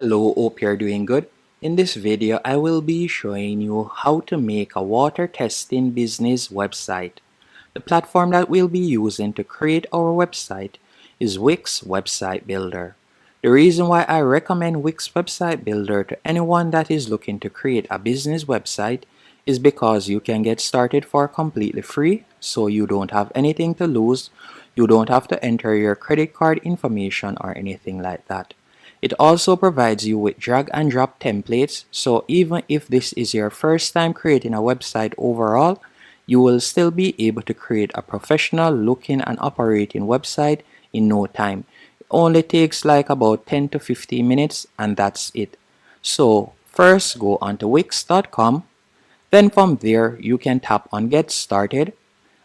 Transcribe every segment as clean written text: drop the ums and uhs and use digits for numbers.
Hello, hope you're doing good. In this video, I will be showing you how to make a water testing business website. The platform that we'll be using to create our website is Wix Website Builder. The reason why I recommend Wix Website Builder to anyone that is looking to create a business website is because you can get started for completely free, so you don't have anything to lose. You don't have to enter your credit card information or anything like that. It also provides you with drag and drop templates, so even if this is your first time creating a website overall, you will still be able to create a professional looking and operating website in no time. It only takes like about 10 to 15 minutes and that's it. So first go onto wix.com, then from there you can tap on get started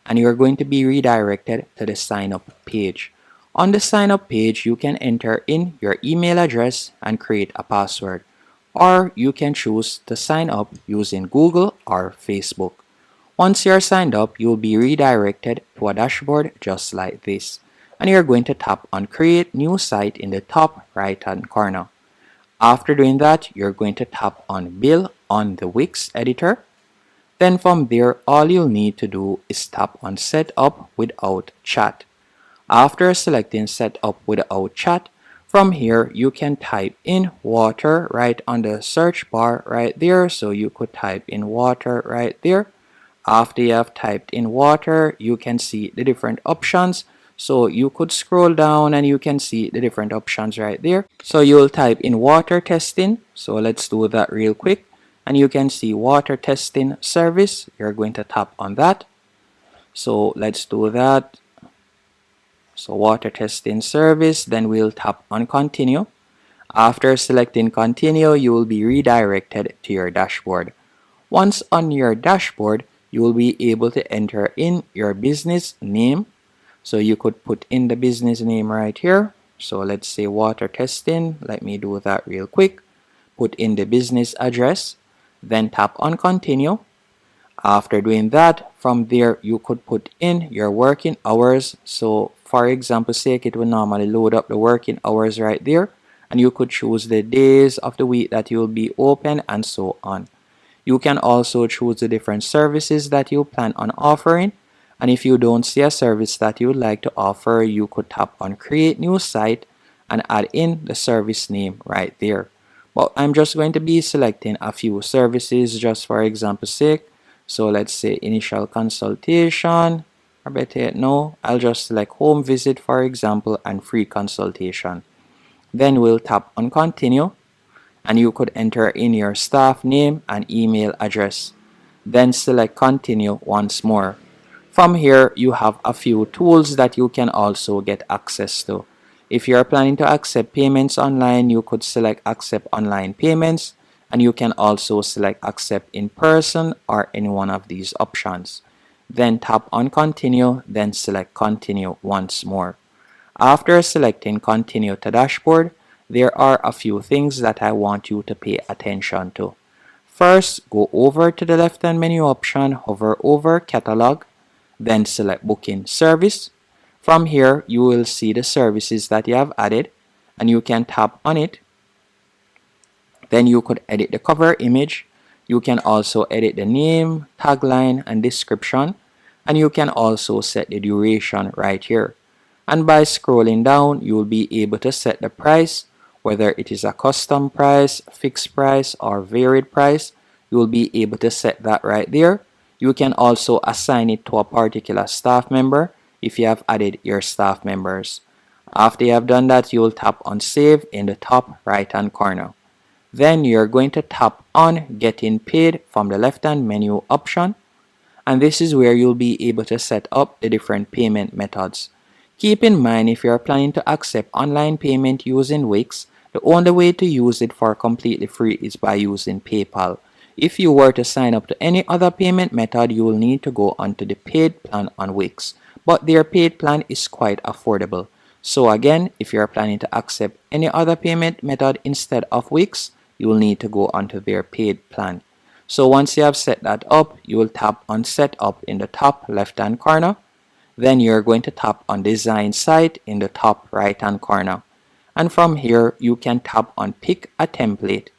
and you're going to be redirected to the sign up page. On the sign up page, you can enter in your email address and create a password, or you can choose to sign up using Google or Facebook. Once you're signed up, you'll be redirected to a dashboard just like this, and you're going to tap on create new site in the top right hand corner. After doing that, you're going to tap on build on the Wix editor. Then from there, all you'll need to do is tap on set up without chat. After selecting setup without chat, from here you can type in water right on the search bar right there. So you could type in water right there. After you have typed in water, you can see the different options. So you could scroll down and you can see the different options right there. So you'll type in water testing. So let's do that real quick. And you can see water testing service. You're going to tap on that. So let's do that. So water testing service, then we'll tap on continue. After selecting continue, you will be redirected to your dashboard. Once on your dashboard, you will be able to enter in your business name. So you could put in the business name right here. So let's say water testing. Let me do that real quick. Put in the business address, then tap on continue. After doing that, from there you could put in your working hours. So for example sake, it will normally load up the working hours right there, and you could choose the days of the week that you will be open and so on. You can also choose the different services that you plan on offering, and if you don't see a service that you would like to offer, you could tap on create new site and add in the service name right there. But I'm just going to be selecting a few services just for example sake. So let's say initial consultation, or better yet, no, I'll just select home visit for example and free consultation. Then we'll tap on continue and you could enter in your staff name and email address. Then select continue once more. From here, you have a few tools that you can also get access to. If you are planning to accept payments online, you could select accept online payments, and you can also select accept in person or any one of these options. Then tap on continue, then select continue once more. After selecting continue to dashboard, there are a few things that I want you to pay attention to. First, go over to the left hand menu option, hover over catalog, then select booking service. From here, you will see the services that you have added and you can tap on it. Then you could edit the cover image. You can also edit the name, tagline, and description. And you can also set the duration right here. And by scrolling down, you will be able to set the price, whether it is a custom price, fixed price, or varied price. You will be able to set that right there. You can also assign it to a particular staff member if you have added your staff members. After you have done that, you will tap on save in the top right hand corner. Then you're going to tap on getting paid from the left hand menu option, and this is where you'll be able to set up the different payment methods. Keep in mind, if you're planning to accept online payment using Wix, the only way to use it for completely free is by using PayPal. If you were to sign up to any other payment method, you will need to go onto the paid plan on Wix, but their paid plan is quite affordable. So again, if you're planning to accept any other payment method instead of Wix, you will need to go onto their paid plan. So once you have set that up, you will tap on set up in the top left hand corner. Then you're going to tap on design site in the top right hand corner. And from here, you can tap on Pick a Template.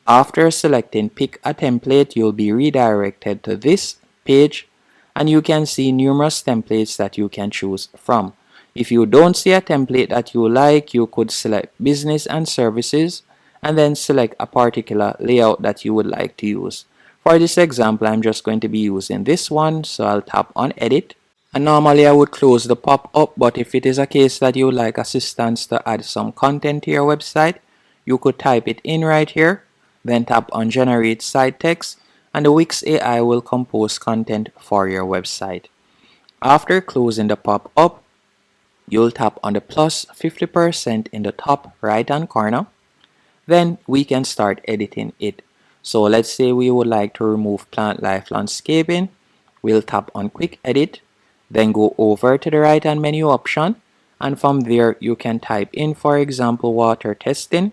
After selecting Pick a Template, you'll be redirected to this page, and you can see numerous templates that you can choose from. If you don't see a template that you like, you could select Business and Services and then select a particular layout that you would like to use. For this example, I'm just going to be using this one, so I'll tap on Edit. And normally I would close the pop-up, but if it is a case that you would like assistance to add some content to your website, you could type it in right here, then tap on Generate Site Text, and the Wix AI will compose content for your website. After closing the pop-up, you'll tap on the plus 50% in the top right hand corner. Then we can start editing it. So let's say we would like to remove plant life landscaping. We'll tap on Quick Edit, then go over to the right hand menu option, and from there you can type in, for example, water testing.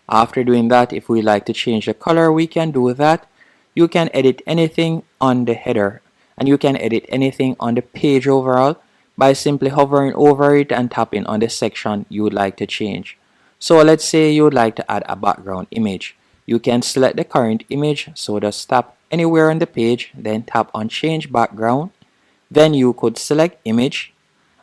After doing that, if we like to change the color, we can do that. You can edit anything on the header, and you can edit anything on the page overall by simply hovering over it and tapping on the section you would like to change. So let's say you would like to add a background image. You can select the current image, so just tap anywhere on the page, then tap on Change Background. Then you could select Image.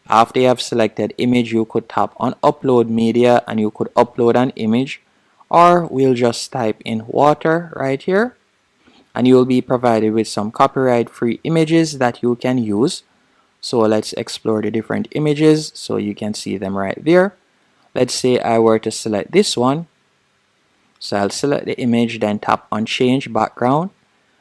After you have selected image, you could tap on Upload Media and you could upload an image, or we'll just type in water right here, and you'll be provided with some copyright free images that you can use. So let's explore the different images so you can see them right there. Let's say I were to select this one. So I'll select the image, then tap on Change Background,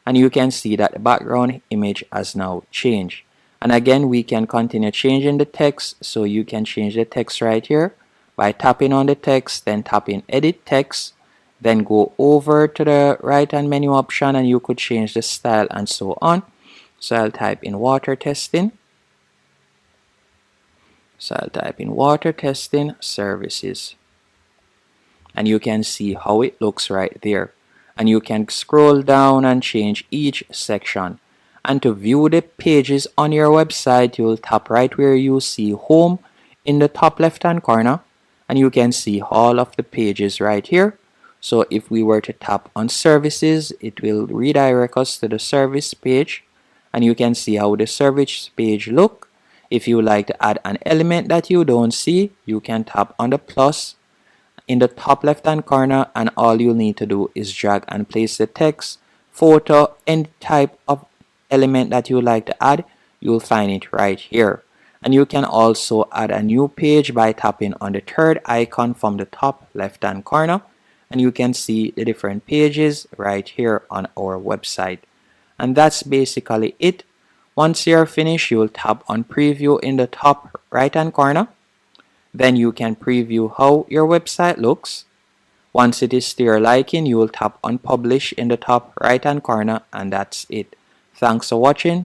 and you can see that the background image has now changed. And again, we can continue changing the text, so you can change the text right here by tapping on the text, then tapping Edit Text, then go over to the right hand menu option and you could change the style and so on. So I'll type in water testing. So I'll type in water testing services, and you can see how it looks right there. And you can scroll down and change each section. And to view the pages on your website, you'll tap right where you see Home in the top left hand corner, and you can see all of the pages right here. So if we were to tap on Services, it will redirect us to the service page, and you can see how the service page look. If you like to add an element that you don't see, you can tap on the plus in the top left hand corner, and all you'll need to do is drag and place the text, photo, any type of element that you like to add. You'll find it right here. And you can also add a new page by tapping on the third icon from the top left hand corner, and you can see the different pages right here on our website. And that's basically it. Once you're finished, you'll tap on Preview in the top right hand corner. Then you can preview how your website looks. Once it is to your liking, you will tap on Publish in the top right hand corner, and that's it. Thanks for watching.